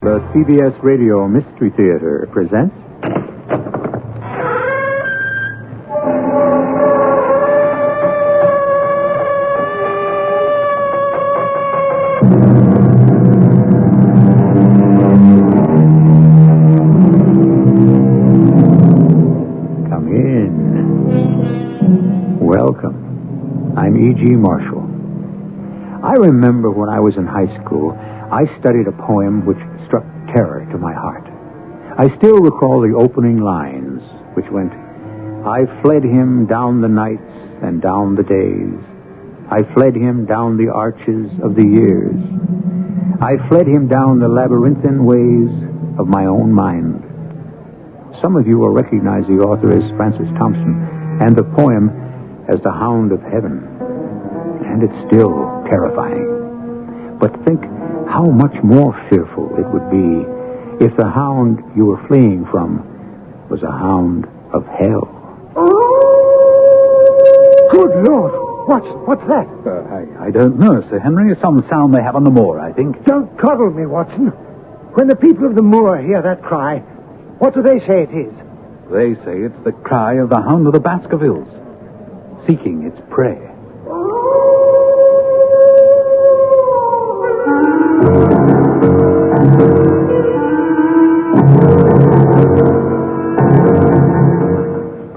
The CBS Radio Mystery Theater presents... Come in. Welcome. I'm E.G. Marshall. I remember when I was in high school, I studied a poem which struck terror to my heart. I still recall the opening lines, which went, I fled him down the nights and down the days. I fled him down the arches of the years. I fled him down the labyrinthine ways of my own mind. Some of you will recognize the author as Francis Thompson, and the poem as the Hound of Heaven. And it's still terrifying. But think how much more fearful it would be if the hound you were fleeing from was a hound of hell. Good Lord! What's that? I don't know, Sir Henry. Some sound they have on the moor, I think. Don't coddle me, Watson. When the people of the moor hear that cry, what do they say it is? They say it's the cry of the Hound of the Baskervilles, seeking its prey.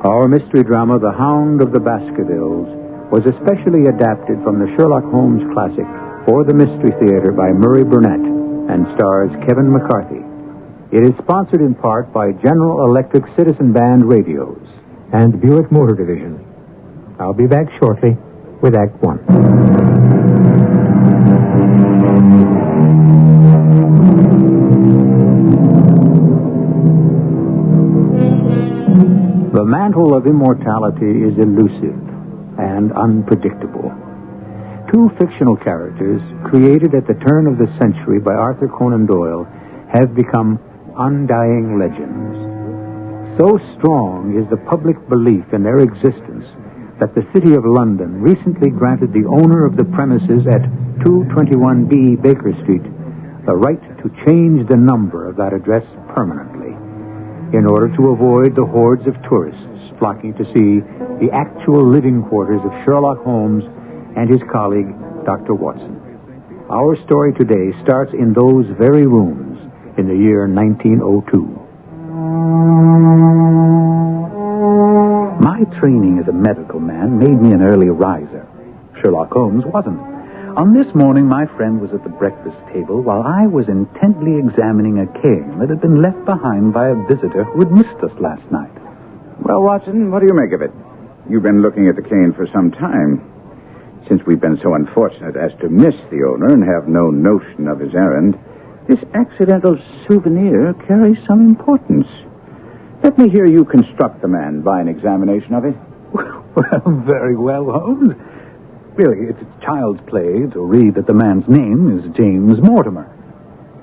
Our mystery drama, The Hound of the Baskervilles, was especially adapted from the Sherlock Holmes classic for the Mystery Theater by Murray Burnett and stars Kevin McCarthy. It is sponsored in part by General Electric Citizen Band Radios and Buick Motor Division. I'll be back shortly with Act One. The mantle of immortality is elusive and unpredictable. Two fictional characters, created at the turn of the century by Arthur Conan Doyle, have become undying legends. So strong is the public belief in their existence that the City of London recently granted the owner of the premises at 221B Baker Street the right to change the number of that address permanently, in order to avoid the hordes of tourists flocking to see the actual living quarters of Sherlock Holmes and his colleague, Dr. Watson. Our story today starts in those very rooms in the year 1902. My training as a medical man made me an early riser. Sherlock Holmes wasn't. On this morning, my friend was at the breakfast table while I was intently examining a cane that had been left behind by a visitor who had missed us last night. Well, Watson, what do you make of it? You've been looking at the cane for some time. Since we've been so unfortunate as to miss the owner and have no notion of his errand, this accidental souvenir carries some importance. Let me hear you construct the man by an examination of it. Well, very well, Holmes. Really, it's child's play to read that the man's name is James Mortimer,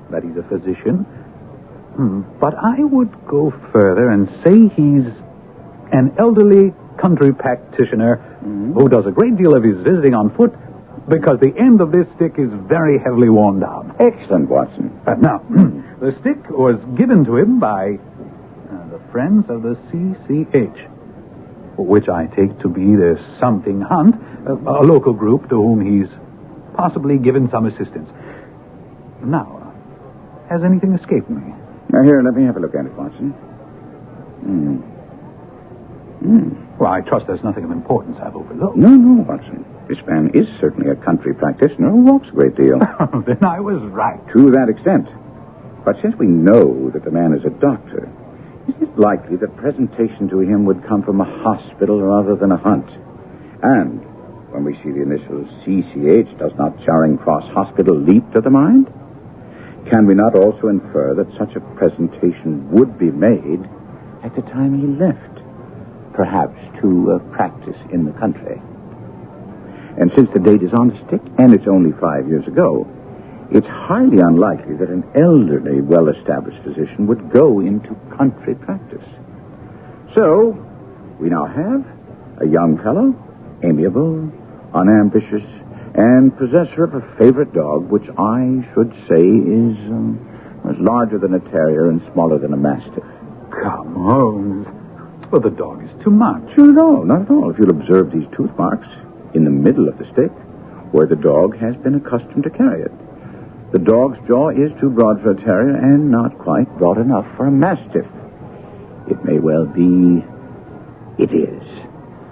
that he's a physician. But I would go further and say he's an elderly country practitioner who does a great deal of his visiting on foot because the end of this stick is very heavily worn down. Excellent, Watson. Now, the stick was given to him by the Friends of the CCH, which I take to be the Something Hunt, a local group to whom he's possibly given some assistance. Now, has anything escaped me? Now, here, let me have a look at it, Watson. Well, I trust there's nothing of importance I've overlooked. No, Watson. This man is certainly a country practitioner who walks a great deal. Then I was right. To that extent. But since we know that the man is a doctor, is it likely that presentation to him would come from a hospital rather than a hunt? And when we see the initials CCH, does not Charing Cross Hospital leap to the mind? Can we not also infer that such a presentation would be made at the time he left, perhaps to practice in the country? And since the date is on the stick, and it's only 5 years ago, it's highly unlikely that an elderly, well-established physician would go into country practice. So, we now have a young fellow, amiable, unambitious, and possessor of a favorite dog, which I should say is, It's larger than a terrier and smaller than a mastiff. Come, Holmes. Well, the dog is too much. No, not at all. If you'll observe these tooth marks in the middle of the stick, where the dog has been accustomed to carry it. The dog's jaw is too broad for a terrier and not quite broad enough for a mastiff. It may well be... It is.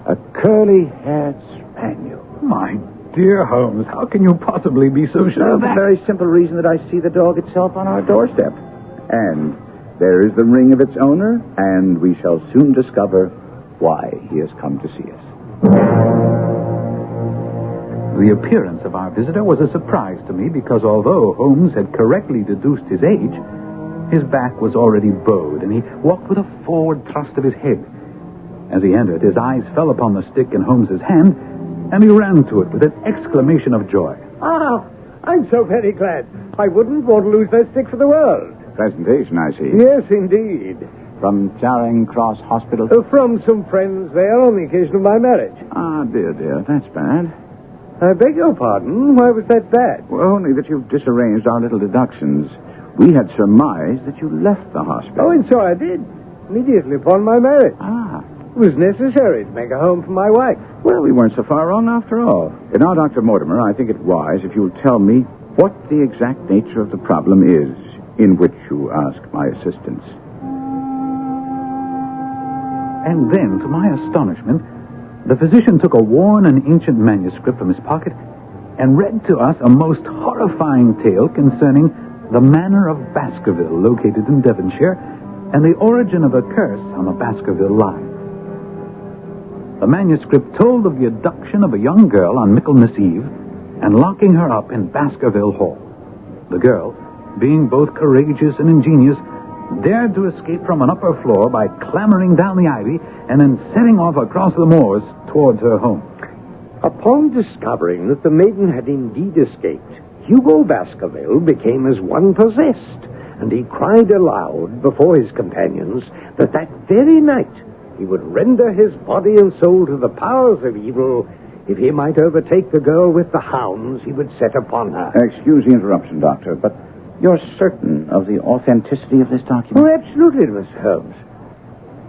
A curly-haired spaniel. My dear Holmes, how can you possibly be so sure of For that? the very simple reason that I see the dog itself on our doorstep. And there is the ring of its owner, and we shall soon discover why he has come to see us. The appearance of our visitor was a surprise to me because although Holmes had correctly deduced his age, his back was already bowed, and he walked with a forward thrust of his head. As he entered, his eyes fell upon the stick in Holmes's hand, and he ran to it with an exclamation of joy. Ah, I'm so very glad. I wouldn't want to lose that stick for the world. Presentation, I see. Yes, indeed. From Charing Cross Hospital? From some friends there on the occasion of my marriage. Ah, dear, that's bad. I beg your pardon. Why was that bad? Well, only that you've disarranged our little deductions. We had surmised that you left the hospital. Oh, and so I did. Immediately upon my marriage. Ah. It was necessary to make a home for my wife. Well, we weren't so far wrong after all. And now, Dr. Mortimer, I think it wise if you'll tell me what the exact nature of the problem is in which you ask my assistance. And then, to my astonishment, the physician took a worn and ancient manuscript from his pocket and read to us a most horrifying tale concerning the manor of Baskerville, located in Devonshire, and the origin of a curse on the Baskerville line. The manuscript told of the abduction of a young girl on Michaelmas Eve and locking her up in Baskerville Hall. The girl, being both courageous and ingenious, dared to escape from an upper floor by clambering down the ivy and then setting off across the moors towards her home. Upon discovering that the maiden had indeed escaped, Hugo Baskerville became as one possessed, and he cried aloud before his companions that very night he would render his body and soul to the powers of evil if he might overtake the girl with the hounds he would set upon her. Excuse the interruption, Doctor, but you're certain of the authenticity of this document? Oh, absolutely, Mr. Holmes.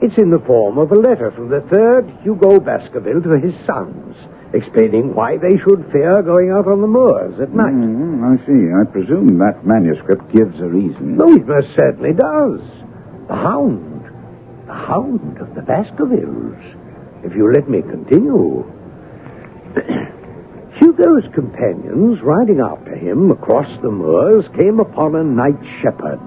It's in the form of a letter from the third Hugo Baskerville to his sons, explaining why they should fear going out on the moors at night. I see. I presume that manuscript gives a reason. Oh, it most certainly does. The Hound of the Baskervilles. If you let me continue. Hugo's companions, riding after him across the moors, came upon a night shepherd,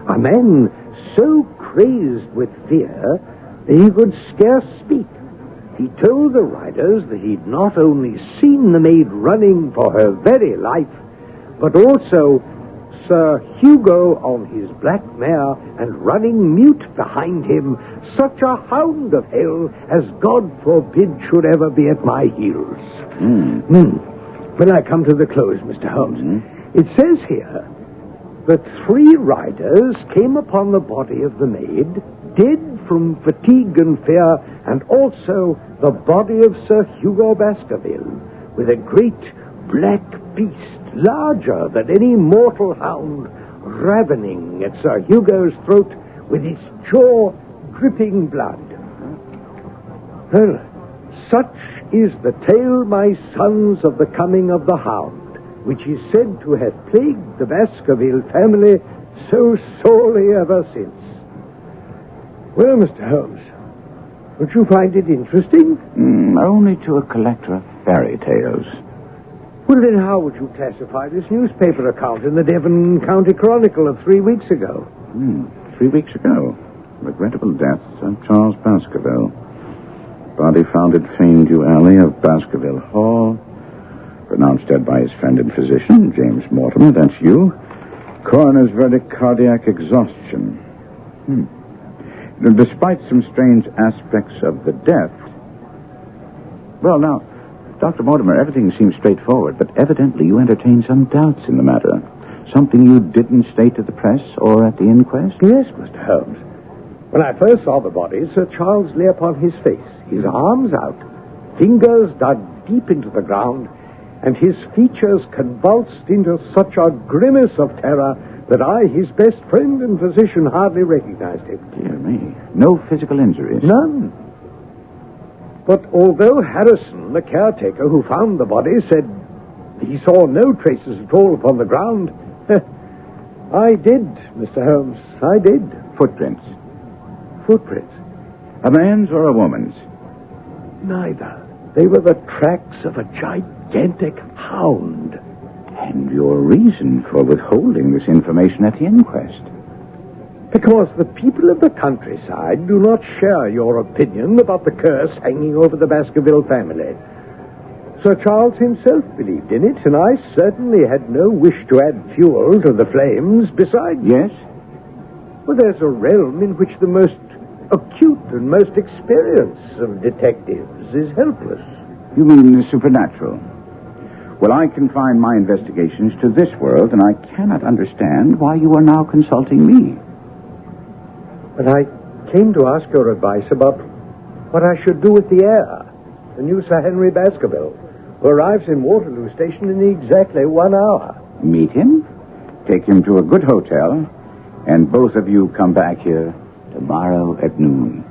a man so crazed with fear that he could scarce speak. He told the riders that he'd not only seen the maid running for her very life, but also Sir Hugo on his black mare and running mute behind him such a hound of hell as God forbid should ever be at my heels. When I come to the close, Mr. Holmes, it says here that 3 riders came upon the body of the maid, dead from fatigue and fear, and also the body of Sir Hugo Baskerville, with a great black beast, larger than any mortal hound, ravening at Sir Hugo's throat with its jaw dripping blood. Well, such is the tale, my sons, of the coming of the Hound, which is said to have plagued the Baskerville family so sorely ever since. Well, Mr. Holmes, would you find it interesting? Only to a collector of fairy tales. Well, then how would you classify this newspaper account in the Devon County Chronicle of 3 weeks ago? 3 weeks ago. Regrettable death of Charles Baskerville. Body found at Fanedew Alley of Baskerville Hall. Pronounced dead by his friend and physician, James Mortimer. That's you. Coroner's verdict, cardiac exhaustion. Despite some strange aspects of the death... Well, now, Dr. Mortimer, everything seems straightforward, but evidently you entertain some doubts in the matter. Something you didn't state to the press or at the inquest? Yes, Mr. Holmes. When I first saw the body, Sir Charles lay upon his face, his arms out, fingers dug deep into the ground, and his features convulsed into such a grimace of terror that I, his best friend and physician, hardly recognized him. Dear me. No physical injuries? None. But although Harrison, the caretaker who found the body, said he saw no traces at all upon the ground, I did, Mr. Holmes. I did. Footprints? Footprints? A man's or a woman's? Neither. They were the tracks of a gigantic hound. And your reason for withholding this information at the inquest? Because the people of the countryside do not share your opinion about the curse hanging over the Baskerville family. Sir Charles himself believed in it, and I certainly had no wish to add fuel to the flames. Besides... Yes? Well, there's a realm in which the most acute and most experienced of detectives is helpless. You mean the supernatural? Well, I confine my investigations to this world, and I cannot understand why you are now consulting me. But I came to ask your advice about what I should do with the heir, the new Sir Henry Baskerville, who arrives in Waterloo Station in exactly 1 hour. Meet him, take him to a good hotel, and both of you come back here tomorrow at noon.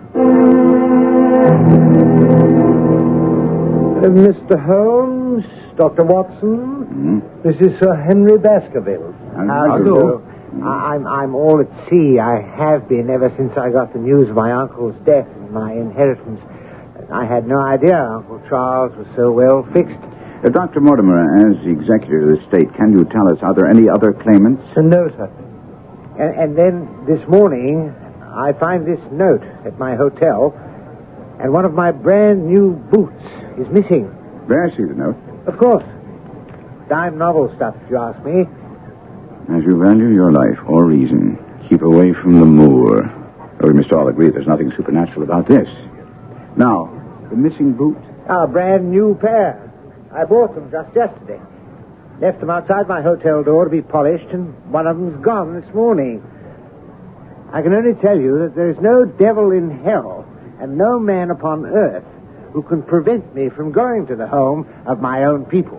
Mr. Holmes, Dr. Watson, This is Sir Henry Baskerville. How do you do? I'm all at sea. I have been ever since I got the news of my uncle's death and my inheritance. I had no idea Uncle Charles was so well fixed. Dr. Mortimer, as the executor of the estate, can you tell us, are there any other claimants? No, sir. And then this morning, I find this note at my hotel, and one of my brand new boots is missing. May I see the note? Of course. Dime novel stuff, if you ask me. As you value your life or reason, keep away from the moor. We must all agree there's nothing supernatural about this. Now, the missing boot? A brand new pair. I bought them just yesterday. Left them outside my hotel door to be polished, and one of them's gone this morning. I can only tell you that there is no devil in hell and no man upon earth who can prevent me from going to the home of my own people.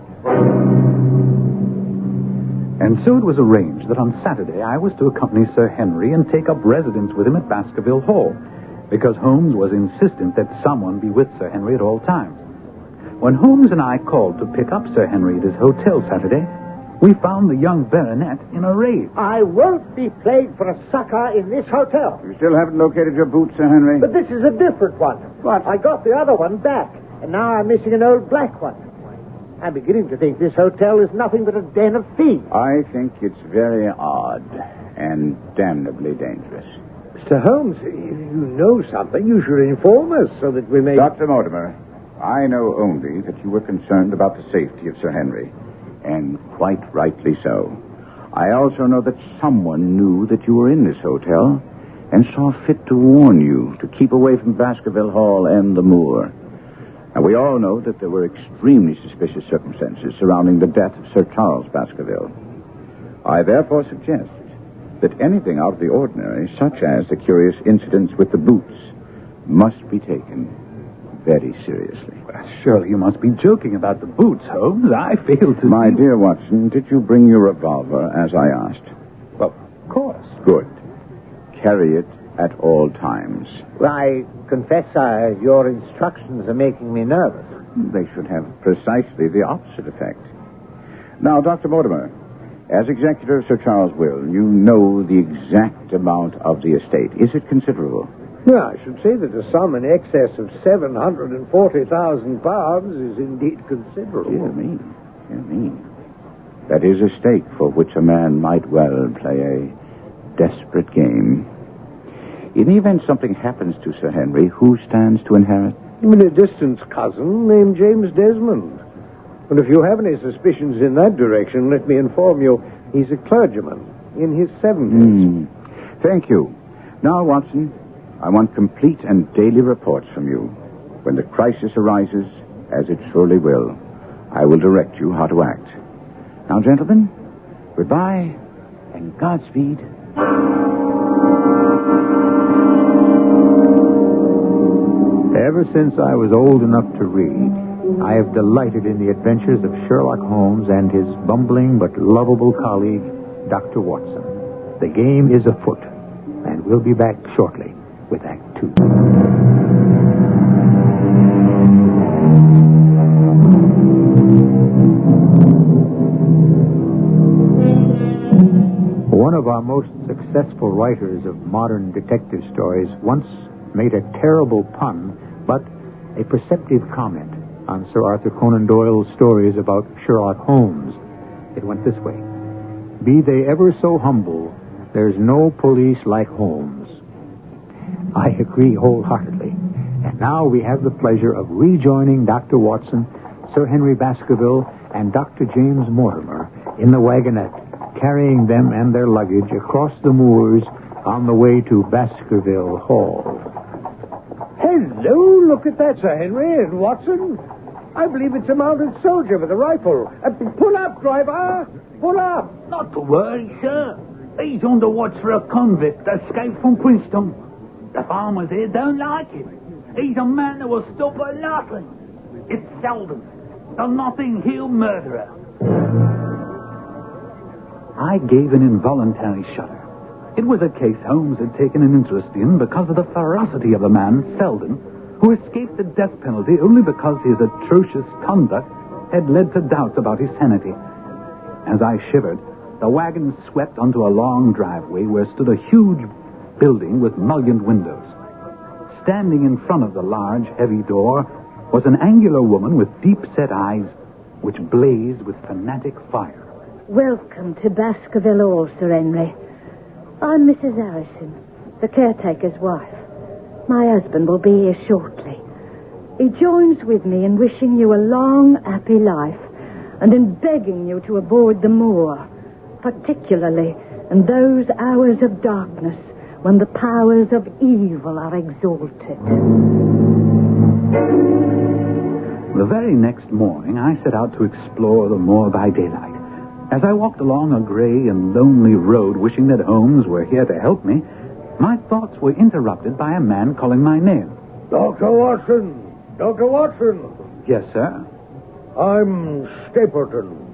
And so it was arranged that on Saturday I was to accompany Sir Henry and take up residence with him at Baskerville Hall, because Holmes was insistent that someone be with Sir Henry at all times. When Holmes and I called to pick up Sir Henry at his hotel Saturday, we found the young baronet in a rage. I won't be played for a sucker in this hotel. You still haven't located your boot, Sir Henry? But this is a different one. What? I got the other one back, and now I'm missing an old black one. I'm beginning to think this hotel is nothing but a den of thieves. I think it's very odd and damnably dangerous. Mr. Holmes, if you know something, you should inform us so that we may... Dr. Mortimer, I know only that you were concerned about the safety of Sir Henry, and quite rightly so. I also know that someone knew that you were in this hotel and saw fit to warn you to keep away from Baskerville Hall and the moor. Now, we all know that there were extremely suspicious circumstances surrounding the death of Sir Charles Baskerville. I therefore suggest that anything out of the ordinary, such as the curious incidents with the boots, must be taken very seriously. Well, surely you must be joking about the boots, Holmes. I fail to My see... dear Watson, did you bring your revolver as I asked? Well, of course. Good. Carry it at all times. Well, I confess, your instructions are making me nervous. They should have precisely the opposite effect. Now, Dr. Mortimer, as executor of Sir Charles' will, you know the exact amount of the estate. Is it considerable? Yeah, I should say that a sum in excess of £740,000 is indeed considerable. Dear me. That is a stake for which a man might well play a desperate game. In the event something happens to Sir Henry, who stands to inherit? I mean, a distant cousin named James Desmond. And if you have any suspicions in that direction, let me inform you, he's a clergyman in his 70s. Thank you. Now, Watson, I want complete and daily reports from you. When the crisis arises, as it surely will, I will direct you how to act. Now, gentlemen, goodbye and Godspeed. Ever since I was old enough to read, I have delighted in the adventures of Sherlock Holmes and his bumbling but lovable colleague, Dr. Watson. The game is afoot, and we'll be back shortly with Act 2. One of our most successful writers of modern detective stories once made a terrible pun, but a perceptive comment on Sir Arthur Conan Doyle's stories about Sherlock Holmes. It went this way: "Be they ever so humble, there's no police like Holmes." I agree wholeheartedly. And now we have the pleasure of rejoining Dr. Watson, Sir Henry Baskerville, and Dr. James Mortimer in the wagonette, carrying them and their luggage across the moors on the way to Baskerville Hall. Hello, look at that, Sir Henry and Watson. I believe it's a mounted soldier with a rifle. Pull up, driver! Pull up! Not to worry, sir. He's on the watch for a convict that escaped from Princeton. The farmers here don't like it. He's a man that will stop at nothing. It's Selden, the Notting Hill murderer. I gave an involuntary shudder. It was a case Holmes had taken an interest in because of the ferocity of the man, Selden, who escaped the death penalty only because his atrocious conduct had led to doubts about his sanity. As I shivered, the wagon swept onto a long driveway where stood a huge building with mullioned windows. Standing in front of the large, heavy door was an angular woman with deep-set eyes which blazed with fanatic fire. Welcome to Baskerville Hall, Sir Henry. I'm Mrs. Harrison, the caretaker's wife. My husband will be here shortly. He joins with me in wishing you a long, happy life and in begging you to avoid the moor, particularly in those hours of darkness when the powers of evil are exalted. The very next morning, I set out to explore the moor by daylight. As I walked along a gray and lonely road, wishing that Holmes were here to help me, my thoughts were interrupted by a man calling my name. Dr. Watson! Dr. Watson! Yes, sir? I'm Stapleton.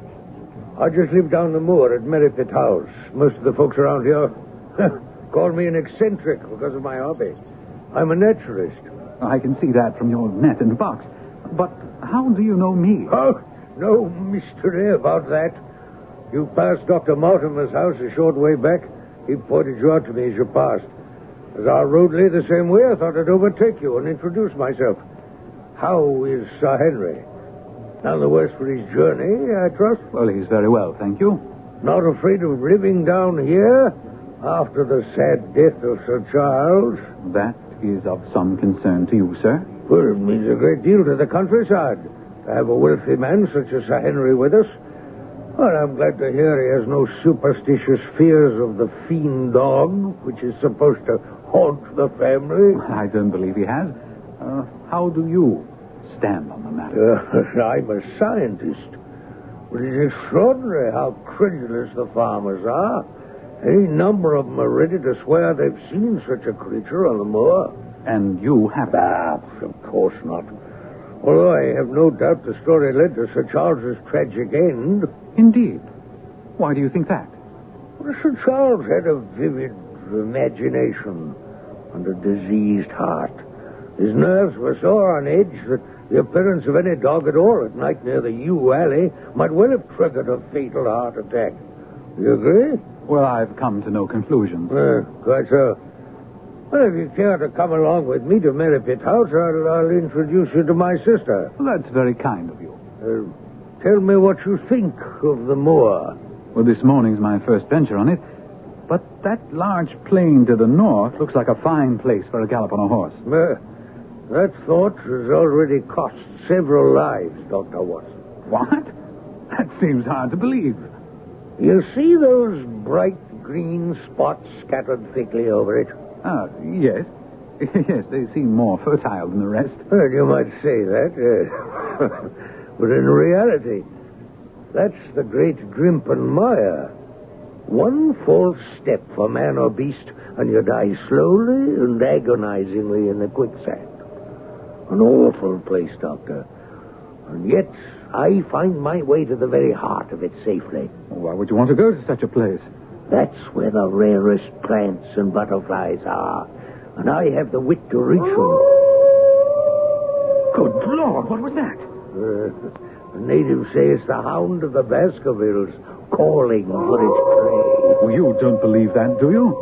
I just live down the moor at Merripit House. Most of the folks around here call me an eccentric because of my hobby. I'm a naturalist. I can see that from your net and box. But how do you know me? Oh, no mystery about that. You passed Dr. Mortimer's house a short way back. He pointed you out to me as you passed. As our road lay the same way, I thought I'd overtake you and introduce myself. How is Sir Henry? None the worse for his journey, I trust? Well, he's very well, thank you. Not afraid of living down here after the sad death of Sir Charles? That is of some concern to you, sir. Well, it means a great deal to the countryside to have a wealthy man such as Sir Henry with us. Well, I'm glad to hear he has no superstitious fears of the fiend dog, which is supposed to haunt the family. I don't believe he has. How do you stand on the matter? I'm a scientist. But it's extraordinary how credulous the farmers are. Any number of them are ready to swear they've seen such a creature on the moor. And you haven't? Of course not. Although I have no doubt the story led to Sir Charles's tragic end. Indeed. Why do you think that? Well, Sir Charles had a vivid imagination and a diseased heart. His nerves were so on edge that the appearance of any dog at all at night near the Yew Alley might well have triggered a fatal heart attack. You agree? Well, I've come to no conclusions. Quite so. Well, if you care to come along with me to Merripit House, I'll introduce you to my sister. Well, that's very kind of you. Tell me what you think of the moor. Well, this morning's my first venture on it. But that large plain to the north looks like a fine place for a gallop on a horse. That thought has already cost several lives, Dr. Watson. What? That seems hard to believe. You see those bright green spots scattered thickly over it? Yes. Yes, they seem more fertile than the rest. Well, you might say that. But in reality, that's the great Grimpen Mire. One false step for man or beast, and you die slowly and agonizingly in the quicksand. An awful place, Doctor. And yet, I find my way to the very heart of it safely. Why would you want to go to such a place? That's where the rarest plants and butterflies are. And I have the wit to reach them. Good Lord, what was that? The natives say it's the Hound of the Baskervilles calling for its prey. Well, you don't believe that, do you?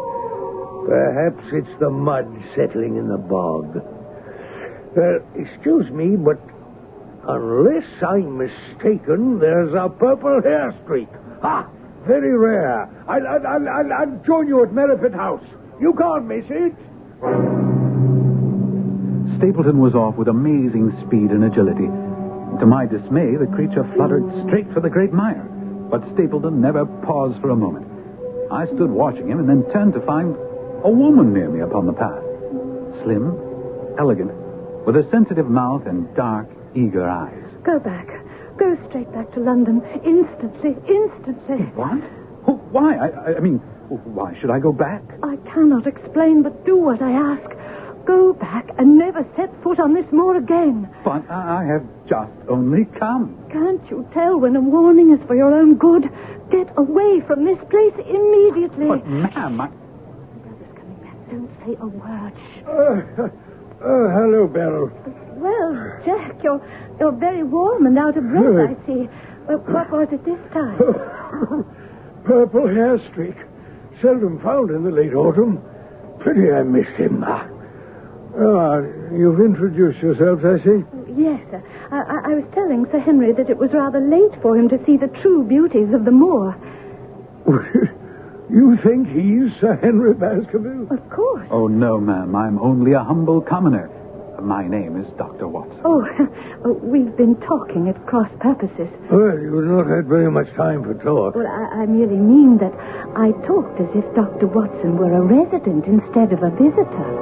Perhaps it's the mud settling in the bog. Excuse me, but unless I'm mistaken, there's a purple hair streak. Ah, very rare. I'll join you at Merripit House. You can't miss it. Stapleton was off with amazing speed and agility. To my dismay, the creature fluttered straight for the great mire. But Stapleton never paused for a moment. I stood watching him and then turned to find a woman near me upon the path. Slim, elegant, with a sensitive mouth and dark, eager eyes. Go back. Go straight back to London. Instantly. Instantly. What? Why? I mean, why should I go back? I cannot explain, but do what I ask. Go back and never set foot on this moor again. But I have just only come. Can't you tell when a warning is for your own good? Get away from this place immediately. But, ma'am, Your brother's coming back. Don't say a word. Shh. Hello, Beryl. Well, Jack, you're very warm and out of breath, I see. What was it this time? Purple hair streak. Seldom found in the late autumn. Pity I missed him. You've introduced yourselves, I see. Yes, sir. I was telling Sir Henry that it was rather late for him to see the true beauties of the moor. You think he's Sir Henry Baskerville? Of course. Oh, no, ma'am. I'm only a humble commoner. My name is Dr. Watson. Oh, we've been talking at cross purposes. Well, you've not had very much time for talk. Well, I merely mean that I talked as if Dr. Watson were a resident instead of a visitor.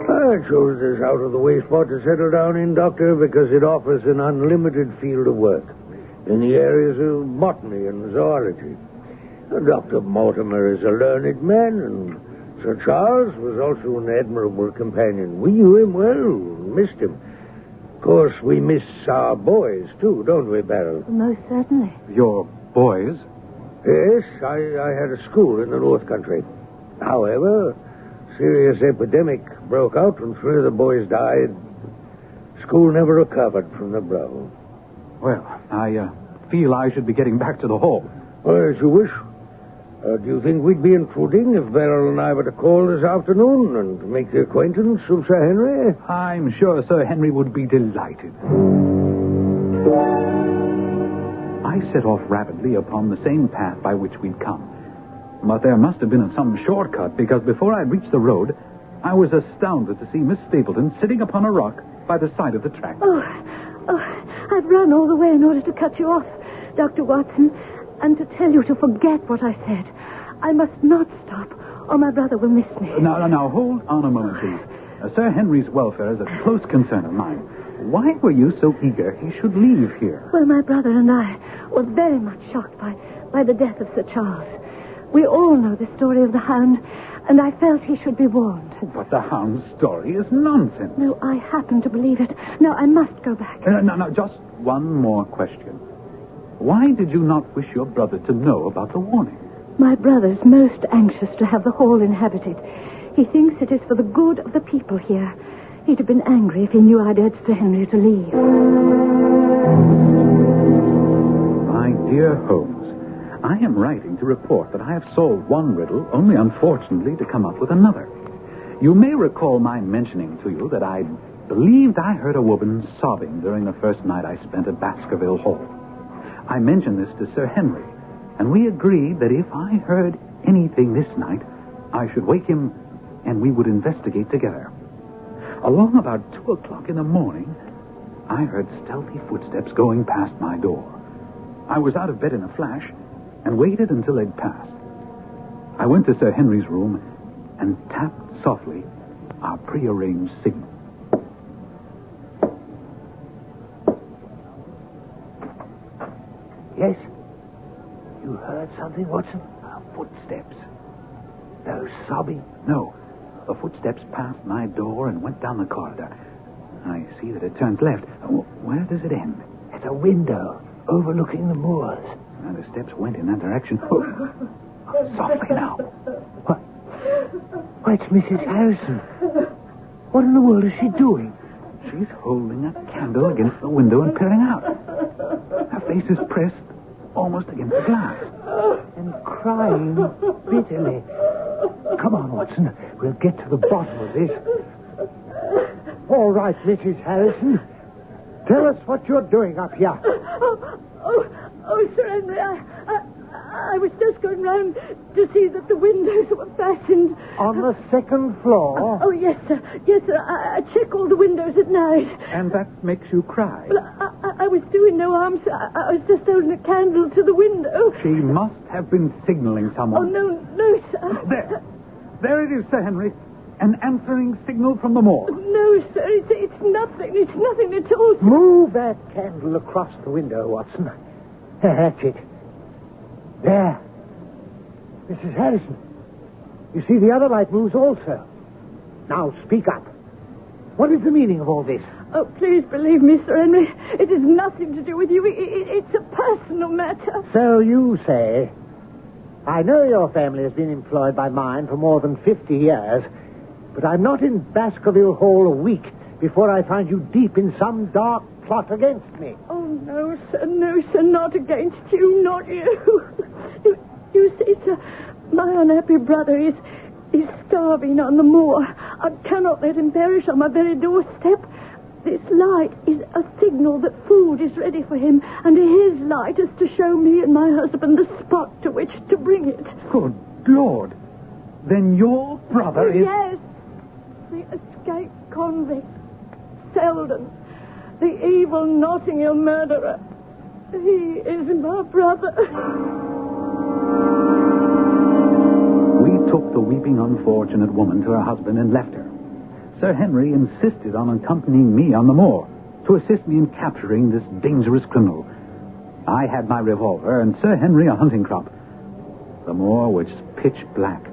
I chose this out-of-the-way spot to settle down in, Doctor, because it offers an unlimited field of work in the areas of botany and zoology. Dr. Mortimer is a learned man, and Sir Charles was also an admirable companion. We knew him well, missed him. Of course, we miss our boys, too, don't we, Beryl? Most certainly. Your boys? Yes, I had a school in the North Country. However, serious epidemic broke out and 3 of the boys died. School never recovered from the blow. Well, I feel I should be getting back to the hall. Well, as you wish. Do you think we'd be intruding if Beryl and I were to call this afternoon and make the acquaintance of Sir Henry? I'm sure Sir Henry would be delighted. I set off rapidly upon the same path by which we'd come. But there must have been some shortcut, because before I reached the road, I was astounded to see Miss Stapleton sitting upon a rock by the side of the track. Oh, I've run all the way in order to cut you off, Dr. Watson, and to tell you to forget what I said. I must not stop, or my brother will miss me. Now, hold on a moment, please. Sir Henry's welfare is a close concern of mine. Why were you so eager he should leave here? Well, my brother and I were very much shocked by the death of Sir Charles. We all know the story of the Hound, and I felt he should be warned. But the Hound's story is nonsense. No, I happen to believe it. Now, I must go back. No, just one more question. Why did you not wish your brother to know about the warning? My brother's most anxious to have the hall inhabited. He thinks it is for the good of the people here. He'd have been angry if he knew I'd urged Sir Henry to leave. My dear Holmes, I am writing to report that I have solved one riddle, only unfortunately to come up with another. You may recall my mentioning to you that I believed I heard a woman sobbing during the first night I spent at Baskerville Hall. I mentioned this to Sir Henry, and we agreed that if I heard anything this night, I should wake him and we would investigate together. Along about 2 o'clock in the morning, I heard stealthy footsteps going past my door. I was out of bed in a flash and waited until they'd passed. I went to Sir Henry's room and tapped softly our prearranged signal. Yes? You heard something, Watson? Footsteps. Those sobbing? No. The footsteps passed my door and went down the corridor. I see that it turns left. Where does it end? At a window. overlooking the moors. And the steps went in that direction. Oh, softly now. What? Why, it's Mrs. Harrison. What in the world is she doing? She's holding a candle against the window and peering out. Her face is pressed almost against the glass. And crying bitterly. Come on, Watson. We'll get to the bottom of this. All right, Mrs. Harrison. Tell us what you're doing up here. Oh, Sir Henry, I was just going round to see that the windows were fastened. On the second floor? Oh, yes, sir. Yes, sir. I check all the windows at night. And that makes you cry? Well, I was doing no harm, sir. I was just holding a candle to the window. She must have been signaling someone. Oh, no, sir. There it is, Sir Henry. An answering signal from the moor. No, sir. It's nothing. It's nothing at all, sir. Move that candle across the window, Watson. That's it. There. Mrs. Harrison. You see, the other light moves also. Now, speak up. What is the meaning of all this? Oh, please believe me, Sir Henry. It has nothing to do with you. It's a personal matter. So you say. I know your family has been employed by mine for more than 50 years, but I'm not in Baskerville Hall a week before I find you deep in some dark plot against me. Oh, no, sir, not against you, not you. You see, sir, my unhappy brother is starving on the moor. I cannot let him perish on my very doorstep. This light is a signal that food is ready for him, and his light is to show me and my husband the spot to which to bring it. Good Lord. Then your brother is... Yes, the escaped convict, Selden, the evil Notting Hill murderer. He is my brother. We took the weeping unfortunate woman to her husband and left her. Sir Henry insisted on accompanying me on the moor to assist me in capturing this dangerous criminal. I had my revolver and Sir Henry a hunting crop. The moor was pitch black,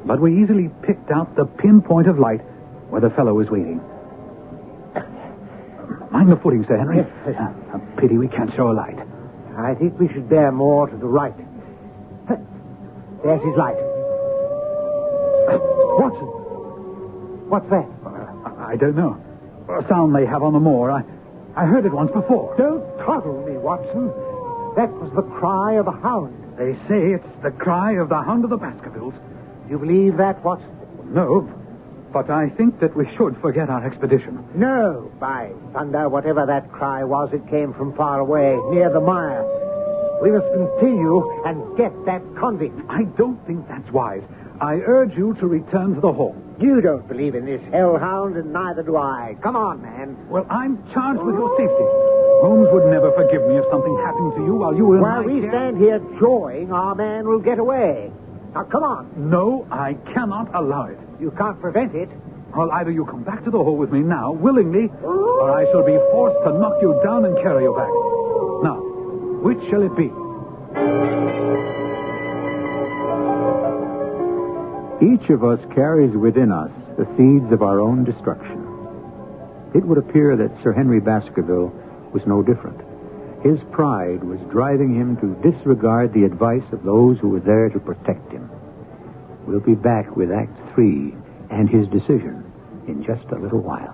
but we easily picked out the pinpoint of light where the fellow was waiting. Mind the footing, Sir Henry. Yes. A pity we can't show a light. I think we should bear more to the right. There's his light. Watson. What's that? I don't know. A sound they have on the moor. I heard it once before. Don't coddle me, Watson. That was the cry of a hound. They say it's the cry of the Hound of the Baskervilles. You believe that, Watson? No, but I think that we should forget our expedition. No, by thunder, whatever that cry was, it came from far away, near the mire. We must continue and get that convict. I don't think that's wise. I urge you to return to the hall. You don't believe in this hellhound, and neither do I. Come on, man. Well, I'm charged with your safety. Holmes would never forgive me if something happened to you while you were in While my we care. stand here jawing, our man will get away. Now, come on. No, I cannot allow it. You can't prevent it. Well, either you come back to the hall with me now, willingly, or I shall be forced to knock you down and carry you back. Now, which shall it be? Each of us carries within us the seeds of our own destruction. It would appear that Sir Henry Baskerville was no different. His pride was driving him to disregard the advice of those who were there to protect him. We'll be back with Act 3 and his decision in just a little while.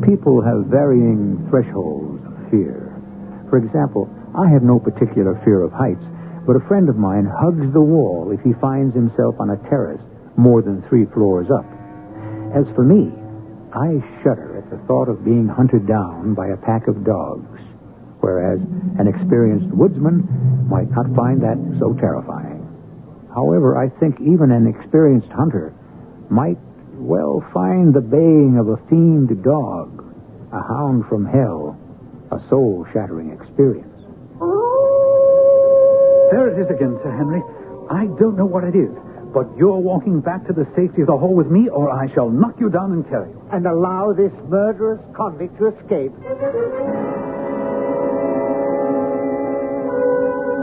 People have varying thresholds of fear. For example, I have no particular fear of heights, but a friend of mine hugs the wall if he finds himself on a terrace more than 3 floors up. As for me, I shudder at the thought of being hunted down by a pack of dogs, whereas an experienced woodsman might not find that so terrifying. However, I think even an experienced hunter might well find the baying of a fiend dog, a hound from hell, a soul-shattering experience. There it is again, Sir Henry. I don't know what it is, but you're walking back to the safety of the hall with me, or I shall knock you down and carry you. And allow this murderous convict to escape.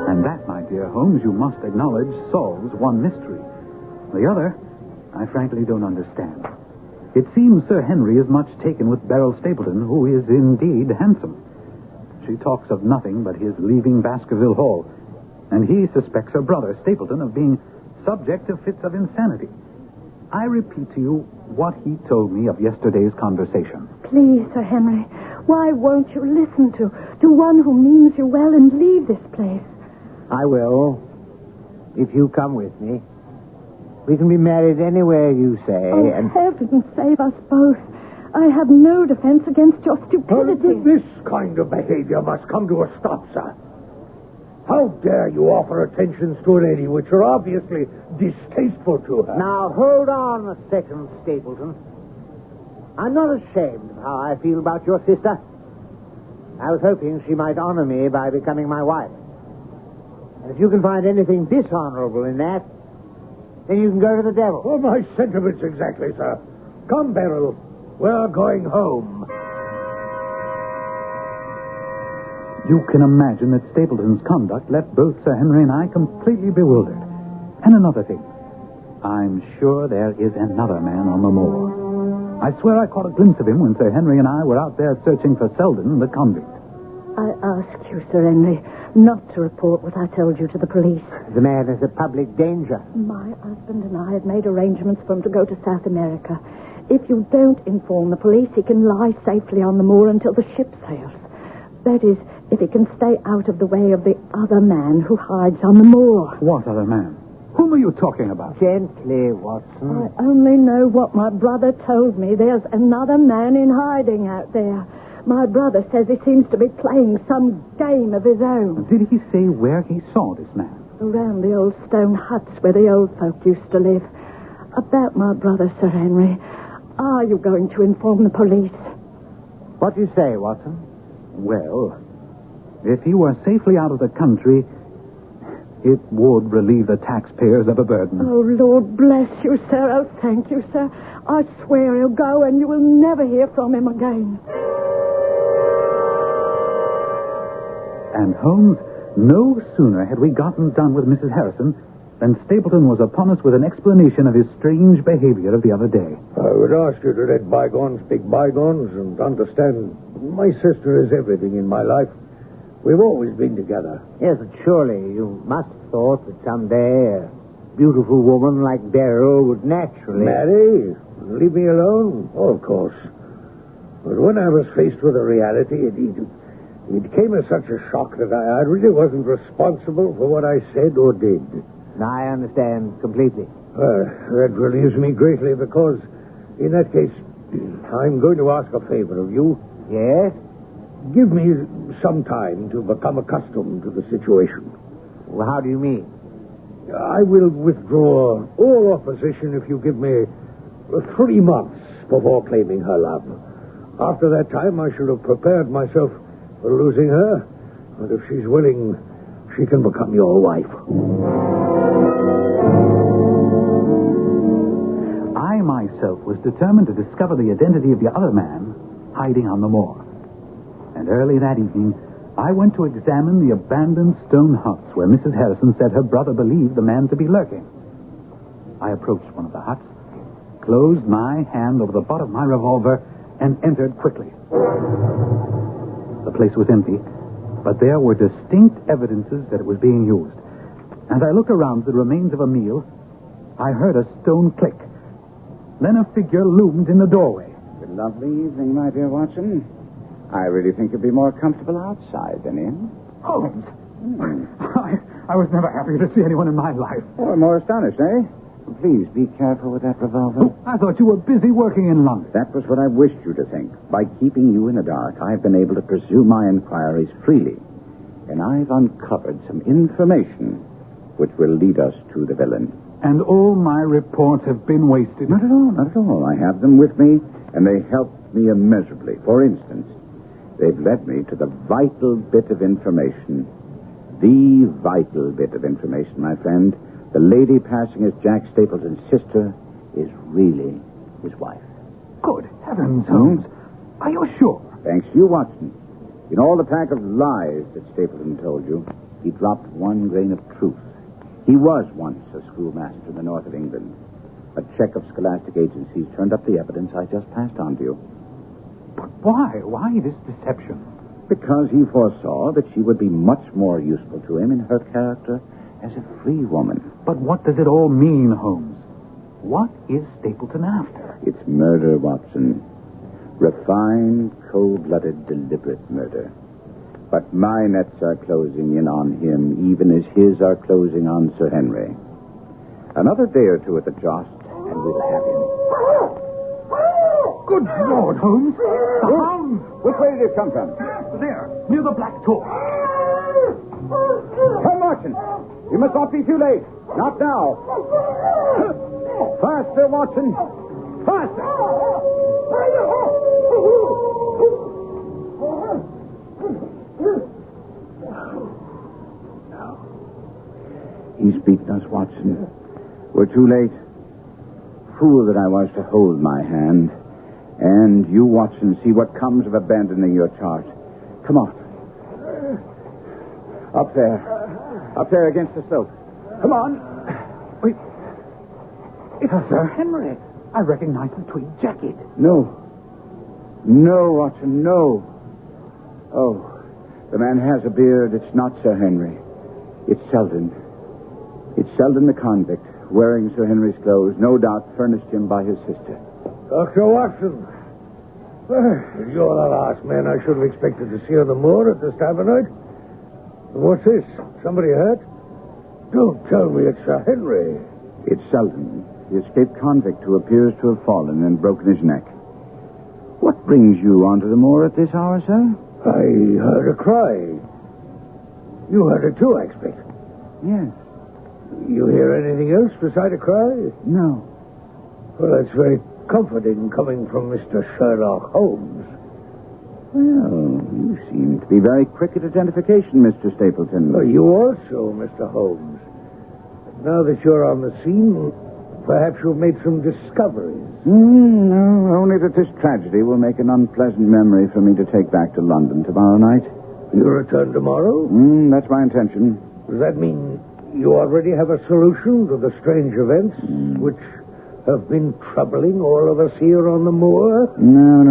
And that, my dear Holmes, you must acknowledge, solves one mystery. The other, I frankly don't understand. It seems Sir Henry is much taken with Beryl Stapleton, who is indeed handsome. She talks of nothing but his leaving Baskerville Hall, and he suspects her brother, Stapleton, of being subject to fits of insanity. I repeat to you what he told me of yesterday's conversation. Please, Sir Henry, why won't you listen to one who means you well and leave this place? I will, if you come with me. We can be married anywhere you say. Oh, and heaven save us both. I have no defense against your stupidity. This kind of behavior must come to a stop, sir. How dare you offer attentions to a lady which are obviously distasteful to her? Now, hold on a second, Stapleton. I'm not ashamed of how I feel about your sister. I was hoping she might honor me by becoming my wife. And if you can find anything dishonorable in that, then you can go to the devil. Well, my sentiments exactly, sir. Come, Beryl. We're going home. You can imagine that Stapleton's conduct left both Sir Henry and I completely bewildered. And another thing. I'm sure there is another man on the moor. I swear I caught a glimpse of him when Sir Henry and I were out there searching for Selden, the convict. I ask you, Sir Henry, not to report what I told you to the police. The man is a public danger. My husband and I have made arrangements for him to go to South America. If you don't inform the police, he can lie safely on the moor until the ship sails. That is, if he can stay out of the way of the other man who hides on the moor. What other man? Whom are you talking about? Gently, Watson. I only know what my brother told me. There's another man in hiding out there. My brother says he seems to be playing some game of his own. Did he say where he saw this man? Around the old stone huts where the old folk used to live. About my brother, Sir Henry. Are you going to inform the police? What do you say, Watson? Well, if he were safely out of the country, it would relieve the taxpayers of a burden. Oh, Lord bless you, sir. Oh, thank you, sir. I swear he'll go and you will never hear from him again. And Holmes, no sooner had we gotten done with Mrs. Harrison than Stapleton was upon us with an explanation of his strange behavior of the other day. I would ask you to let bygones be bygones and understand my sister is everything in my life. We've always been together. Yes, but surely you must have thought that someday a beautiful woman like Beryl would naturally... Marry? Leave me alone? Oh, of course. But when I was faced with a reality, it came as such a shock that I really wasn't responsible for what I said or did. I understand completely. That relieves me greatly because, in that case, I'm going to ask a favor of you. Yes? Give me some time to become accustomed to the situation. Well, how do you mean? I will withdraw all opposition if you give me 3 months before claiming her love. After that time, I should have prepared myself for losing her. And if she's willing, she can become your wife. I myself was determined to discover the identity of the other man hiding on the moor. And early that evening, I went to examine the abandoned stone huts where Mrs. Harrison said her brother believed the man to be lurking. I approached one of the huts, closed my hand over the butt of my revolver, and entered quickly. The place was empty, but there were distinct evidences that it was being used. As I looked around the remains of a meal, I heard a stone click. Then a figure loomed in the doorway. It's a lovely evening, my dear Watson. I really think you'll be more comfortable outside than in. Holmes! I was never happier to see anyone in my life. Oh, more astonished, eh? Please, be careful with that revolver. I thought you were busy working in London. That was what I wished you to think. By keeping you in the dark, I've been able to pursue my inquiries freely. And I've uncovered some information which will lead us to the villain. And all my reports have been wasted. Not at all, not at all. I have them with me, and they helped me immeasurably. For instance, they've led me to the vital bit of information. The vital bit of information, my friend. The lady passing as Jack Stapleton's sister is really his wife. Good heavens, Holmes. Are you sure? Thanks to you, Watson. In all the pack of lies that Stapleton told you, He dropped one grain of truth. He was once a schoolmaster in the north of England. A check of scholastic agencies turned up the evidence I just passed on to you. But why? Why this deception? Because he foresaw that she would be much more useful to him in her character as a free woman. But what does it all mean, Holmes? What is Stapleton after? It's murder, Watson. Refined, cold-blooded, deliberate murder. But my nets are closing in on him, even as his are closing on Sir Henry. Another day or two at the joust, and we'll have him. Good Lord, Holmes! The Hound! Which way did it come from? There, near the Black Door. Come, Watson. You must not be too late. Not now. Faster, Watson. Faster. No. He's beaten us, Watson. We're too late. Fool that I was to hold my hand. And you, Watson, see what comes of abandoning your charge. Come on. Up there. Up there against the slope. Come on. Wait. It's Sir Henry. I recognize the tweed jacket. No. No, Watson, no. Oh, the man has a beard. It's not Sir Henry. It's Selden. It's Selden the convict, wearing Sir Henry's clothes, no doubt furnished him by his sister. Dr. Watson. You're the last man I should have expected to see on the moor at this time of night. What's this? Somebody hurt? Don't tell me it's Sir Henry. It's Selden, the escaped convict who appears to have fallen and broken his neck. What brings you onto the moor at this hour, sir? I heard a cry. You heard it too, I expect. Yes. You hear anything else beside a cry? No. Well, that's very comforting coming from Mr. Sherlock Holmes. Well, you seem to be very quick at identification, Mr. Stapleton. Well, you also, Mr. Holmes. Now that you're on the scene, perhaps you've made some discoveries. No, only that this tragedy will make an unpleasant memory for me to take back to London tomorrow night. You return tomorrow? That's my intention. Does that mean you already have a solution to the strange events which have been troubling all of us here on the moor? No.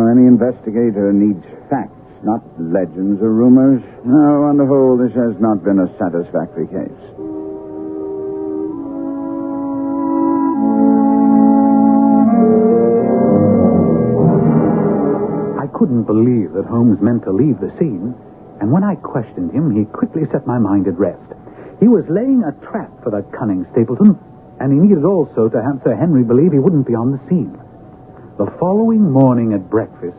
Any investigator needs facts, not legends or rumors. No, on the whole, this has not been a satisfactory case. I couldn't believe that Holmes meant to leave the scene, and when I questioned him, he quickly set my mind at rest. He was laying a trap for that cunning Stapleton, and he needed also to have Sir Henry believe he wouldn't be on the scene. The following morning at breakfast...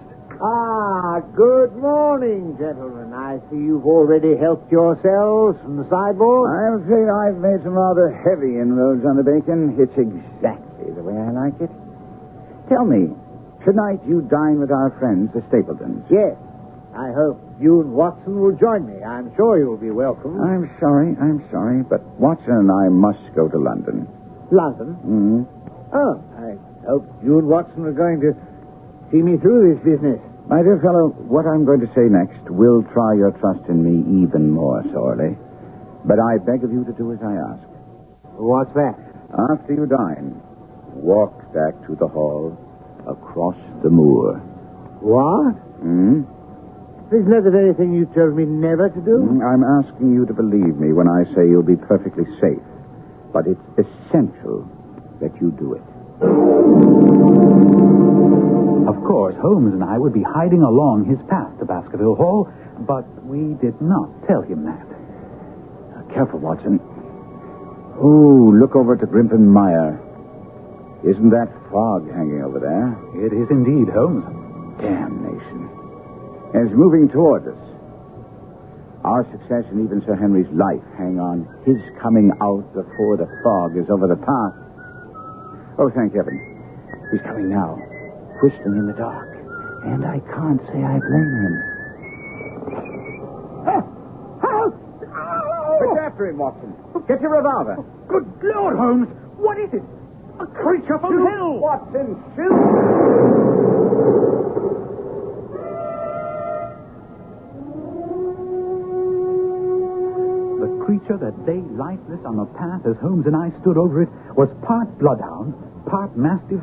Good morning, gentlemen. I see you've already helped yourselves from the sideboard. I'm afraid I've made some rather heavy inroads on the bacon. It's exactly the way I like it. Tell me, tonight you dine with our friends, the Stapletons. Yes. I hope you and Watson will join me. I'm sure you'll be welcome. I'm sorry, but Watson and I must go to London. London? Oh, I hope you and Watson are going to see me through this business. My dear fellow, what I'm going to say next will try your trust in me even more sorely. But I beg of you to do as I ask. What's that? After you dine, walk back to the hall across the moor. What? Isn't that the very thing you told me never to do? I'm asking you to believe me when I say you'll be perfectly safe. But it's essential that you do it. Of course, Holmes and I would be hiding along his path to Baskerville Hall, but we did not tell him that. Careful, Watson. Oh, look over to Grimpen Mire. Isn't that fog hanging over there? It is indeed, Holmes. Damnation. And it's moving toward us. Our success and even Sir Henry's life hang on his coming out before the fog is over the path. Oh, thank heaven. He's coming now, whistling in the dark. And I can't say I blame him. Help! Get after him, Watson. Get your revolver. Good Lord, Holmes! What is it? A creature from hell! Watson, shoot! lay lifeless on the path as Holmes and I stood over it was part bloodhound, part mastiff,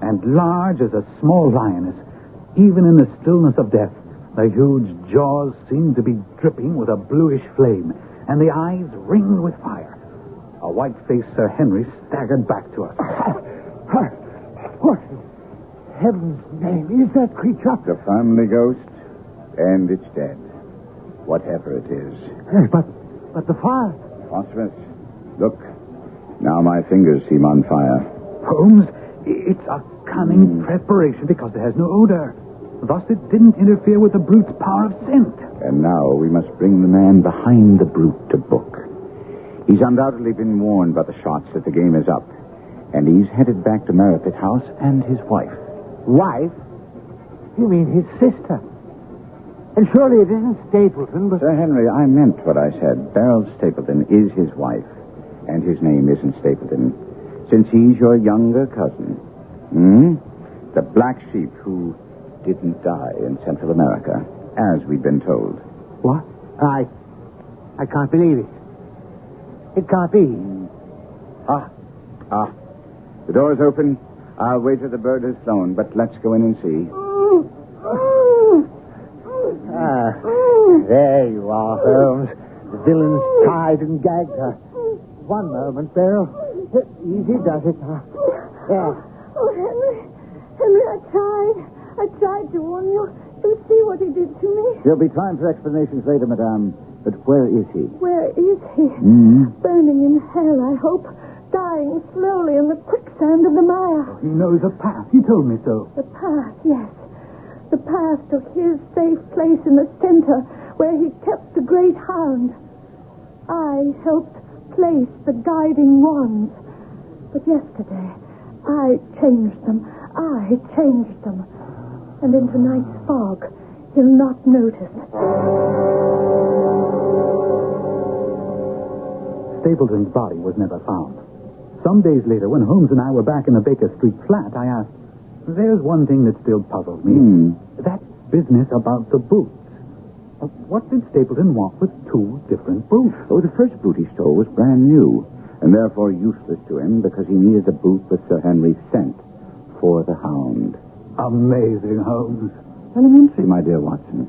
and large as a small lioness. Even in the stillness of death, the huge jaws seemed to be dripping with a bluish flame, and the eyes ringed with fire. A white-faced Sir Henry staggered back to us. What in heaven's name is that creature? The family ghost, and it's dead. Whatever it is. Yes, but the fire. Phosphorus. Look, now my fingers seem on fire. Holmes, it's a cunning preparation because it has no odor. Thus it didn't interfere with the brute's power of scent. And now we must bring the man behind the brute to book. He's undoubtedly been warned by the shots that the game is up. And he's headed back to Merripit House and his wife. Wife? You mean his sister? And surely it isn't Stapleton, but... Sir Henry, I meant what I said. Beryl Stapleton is his wife. And his name isn't Stapleton. Since he's your younger cousin. The black sheep who didn't die in Central America, as we've been told. What? I can't believe it. It can't be. The door's open. I'll wait till the bird has flown, but let's go in and see. There you are, Holmes. The villain's tied and gagged her. One moment, Beryl. Easy does it. There. Oh, Henry, I tried to warn you. You see what he did to me? There'll be time for explanations later, madame. But where is he? Where is he? Burning in hell, I hope. Dying slowly in the quicksand of the mire. He knows a path. He told me so. The path, yes. The path to his safe place in the center where he kept the great hound. I helped place the guiding wands. But yesterday, I changed them. And in tonight's fog, he'll not notice. Stapleton's body was never found. Some days later, when Holmes and I were back in the Baker Street flat, I asked, there's one thing that still puzzles me. That business about the boots. What did Stapleton want with two different boots? Oh, the first boot he stole was brand new, and therefore useless to him because he needed a boot with Sir Henry's scent for the Hound. Amazing, Holmes. Elementary, my dear Watson.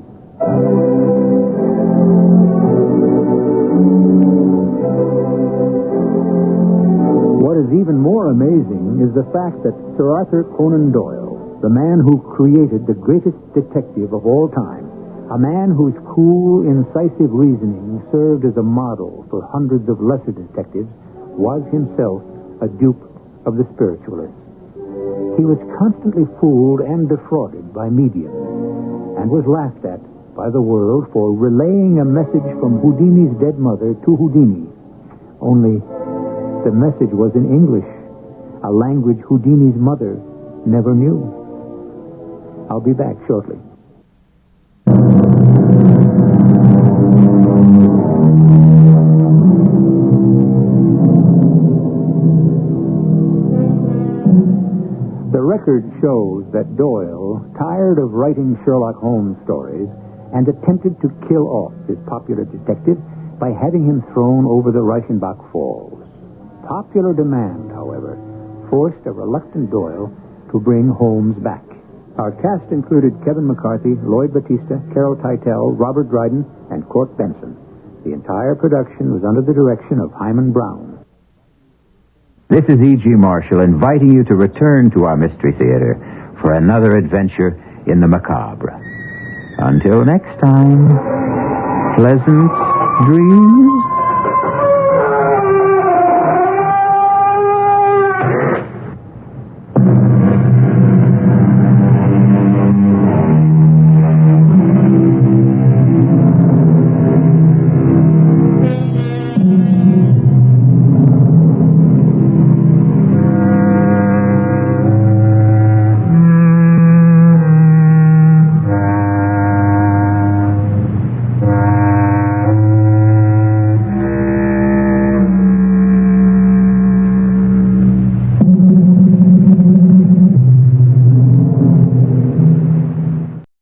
What is even more amazing is the fact that Sir Arthur Conan Doyle, the man who created the greatest detective of all time, a man whose cool, incisive reasoning served as a model for hundreds of lesser detectives, was himself a dupe of the spiritualists. He was constantly fooled and defrauded by mediums, and was laughed at by the world for relaying a message from Houdini's dead mother to Houdini. Only the message was in English, a language Houdini's mother never knew. I'll be back shortly. The record shows that Doyle, tired of writing Sherlock Holmes stories, and attempted to kill off his popular detective by having him thrown over the Reichenbach Falls. Popular demand, however, forced a reluctant Doyle to bring Holmes back. Our cast included Kevin McCarthy, Lloyd Battista, Carol Teitel, Robert Dryden, and Court Benson. The entire production was under the direction of Hyman Brown. This is E.G. Marshall inviting you to return to our Mystery Theater for another adventure in the macabre. Until next time, pleasant dreams.